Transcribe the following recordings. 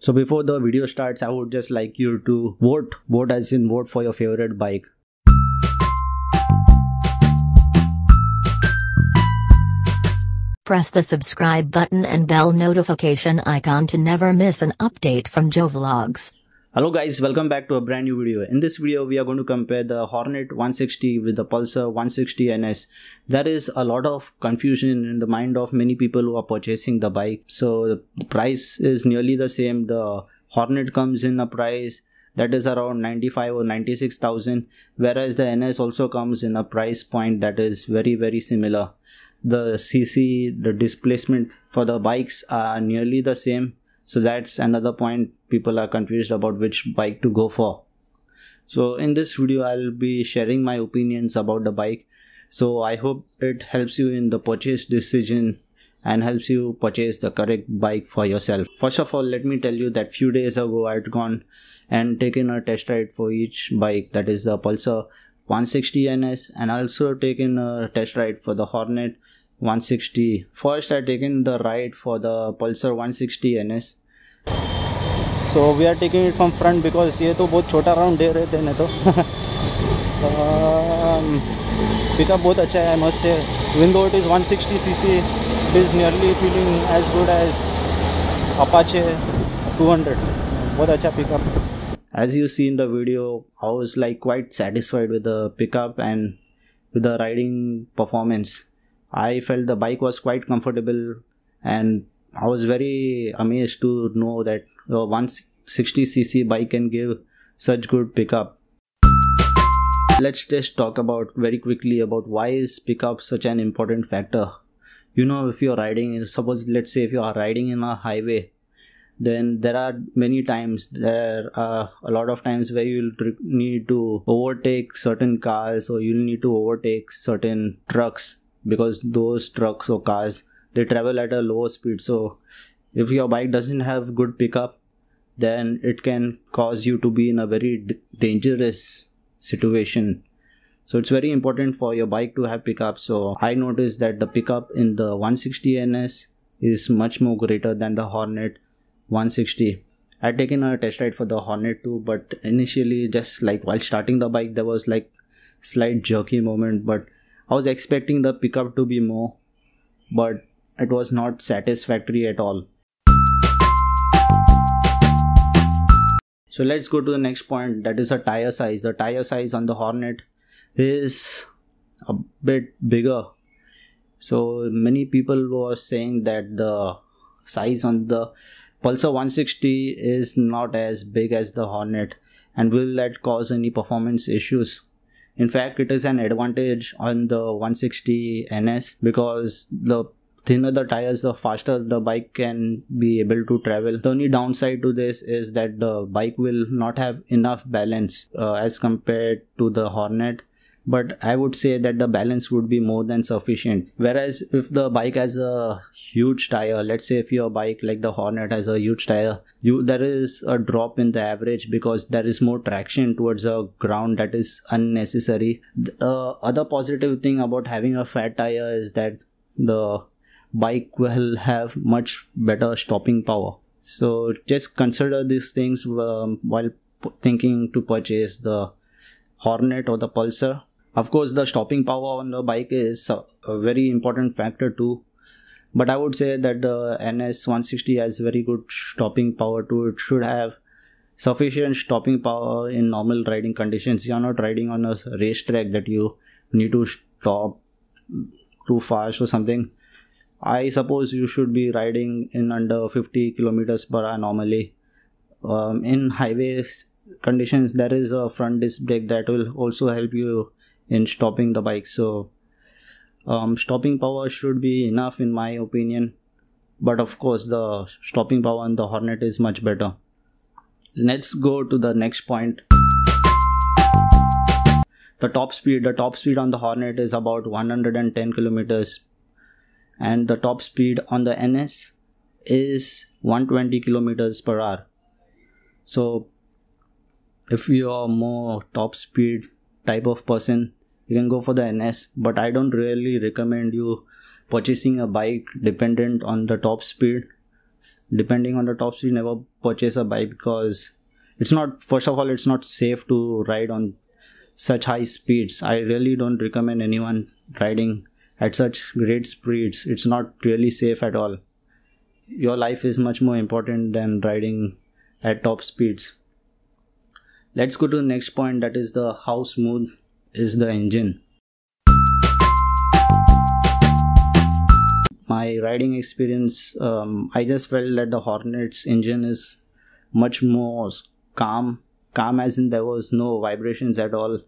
So before the video starts, I would just like you to vote as in vote for your favorite bike. Press the subscribe button and bell notification icon to never miss an update from Joe Vlogs. Hello guys, welcome back to a brand new video. In this video, we are going to compare the Hornet 160 with the Pulsar 160 NS. There is a lot of confusion in the mind of many people who are purchasing the bike. So the price is nearly the same. The Hornet comes in a price that is around 95 or 96,000, whereas the NS also comes in a price point that is very similar. The CC, the displacement for the bikes are nearly the same. So that's another point people are confused about which bike to go for. So in this video, I'll be sharing my opinions about the bike. So I hope it helps you in the purchase decision and helps you purchase the correct bike for yourself. First of all, let me tell you that few days ago, I'd gone and taken a test ride for each bike, that is the Pulsar 160 NS, and also taken a test ride for the Hornet 160. First I taken the ride for the Pulsar 160 NS. So we are taking it from front because ये तो बहुत छोटा round दे रहे थे नहीं तो pickup बहुत अच्छा है, I must say. Even though it is 160cc, it is nearly feeling as good as Apache 200. बहुत अच्छा pickup. As you see in the video, I was like quite satisfied with the pickup and with the riding performance. I felt the bike was quite comfortable, and I was very amazed to know that a 160cc bike can give such good pickup. Let's just talk about very quickly about why is pickup such an important factor. You know, if you're riding, let's say if you are riding in a highway, then there are a lot of times where you'll need to overtake certain cars, or you'll need to overtake certain trucks, because those trucks or cars, they travel at a lower speed. So if your bike doesn't have good pickup, then it can cause you to be in a very dangerous situation. So it's very important for your bike to have pickup. So I noticed that the pickup in the 160 NS is much more greater than the Hornet 160. I had taken a test ride for the Hornet too, but initially, just like while starting the bike, there was like slight jerky moment, but I was expecting the pickup to be more, but it was not satisfactory at all. So let's go to the next point, that is a tire size. The tire size on the Hornet is a bit bigger. So many people were saying that the size on the Pulsar 160 is not as big as the Hornet, and will that cause any performance issues? In fact, it is an advantage on the 160 NS because the thinner the tires, the faster the bike can be able to travel. The only downside to this is that the bike will not have enough balance as compared to the Hornet. But I would say that the balance would be more than sufficient. Whereas if the bike has a huge tire, let's say if your bike like the Hornet has a huge tire, there is a drop in the average because there is more traction towards the ground that is unnecessary. The other positive thing about having a fat tire is that the bike will have much better stopping power. So just consider these things while thinking to purchase the Hornet or the Pulsar. Of course, the stopping power on the bike is a very important factor too. But I would say that the NS 160 has very good stopping power too. It should have sufficient stopping power in normal riding conditions. You are not riding on a racetrack that you need to stop too fast or something. I suppose you should be riding in under 50 kilometers per hour normally. In highways conditions, there is a front disc brake that will also help you in stopping the bike. So stopping power should be enough in my opinion, but of course the stopping power on the Hornet is much better. Let's go to the next point. The top speed on the Hornet is about 110 kilometers, and the top speed on the NS is 120 kilometers per hour. So if you are more top speed type of person, you can go for the NS, but I don't really recommend you purchasing a bike dependent on the top speed. depending on the top speed, never purchase a bike, because it's not, first of all, it's not safe to ride on such high speeds. I really don't recommend anyone riding at such great speeds. It's not really safe at all. Your life is much more important than riding at top speeds. Let's go to the next point, that is the how smooth is the engine. My riding experience, I just felt that the Hornet's engine is much more calm as in there was no vibrations at all.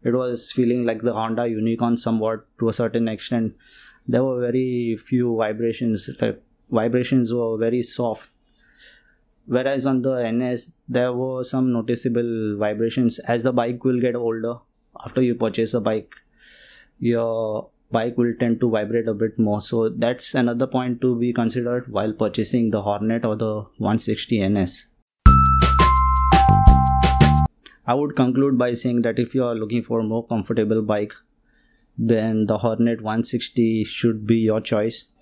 It was feeling like the Honda Unicorn somewhat to a certain extent. There were very few vibrations, like vibrations were very soft. Whereas on the NS, there were some noticeable vibrations. As the bike will get older, after you purchase a bike, your bike will tend to vibrate a bit more. So that's another point to be considered while purchasing the Hornet or the 160 NS. I would conclude by saying that if you are looking for a more comfortable bike, then the Hornet 160 should be your choice.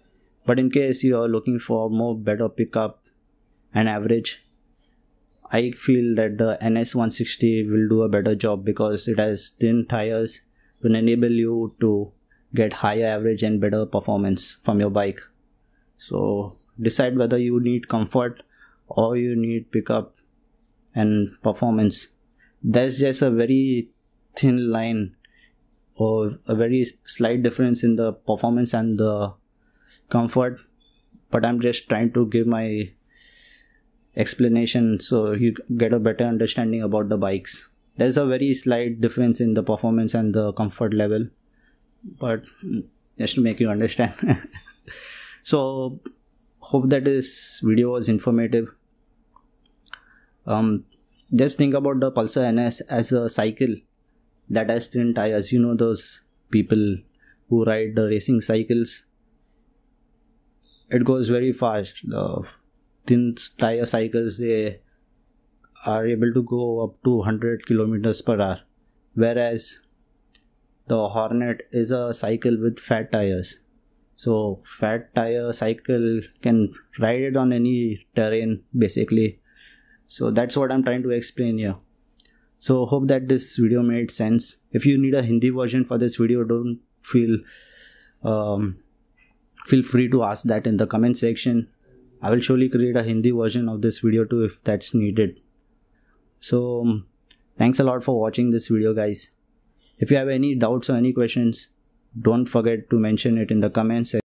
But in case you are looking for more better pickup and average, I feel that the NS 160 will do a better job, because it has thin tires, will enable you to get higher average and better performance from your bike. So decide whether you need comfort or you need pickup and performance. There's just a very thin line or a very slight difference in the performance and the comfort, but I'm just trying to give my explanation so you get a better understanding about the bikes. There's a very slight difference in the performance and the comfort level, but just to make you understand. So hope that this video was informative. Just think about the PULSAR NS as a cycle that has thin tires. You know those people who ride the racing cycles? It goes very fast. The thin tire cycles, they are able to go up to 100 kilometers per hour. Whereas the Hornet is a cycle with fat tires. So fat tire cycle can ride it on any terrain basically. So that's what I'm trying to explain here. So hope that this video made sense. If you need a Hindi version for this video, don't feel free to ask that in the comment section. I will surely create a Hindi version of this video too if that's needed. So thanks a lot for watching this video, guys. If you have any doubts or any questions, don't forget to mention it in the comment section.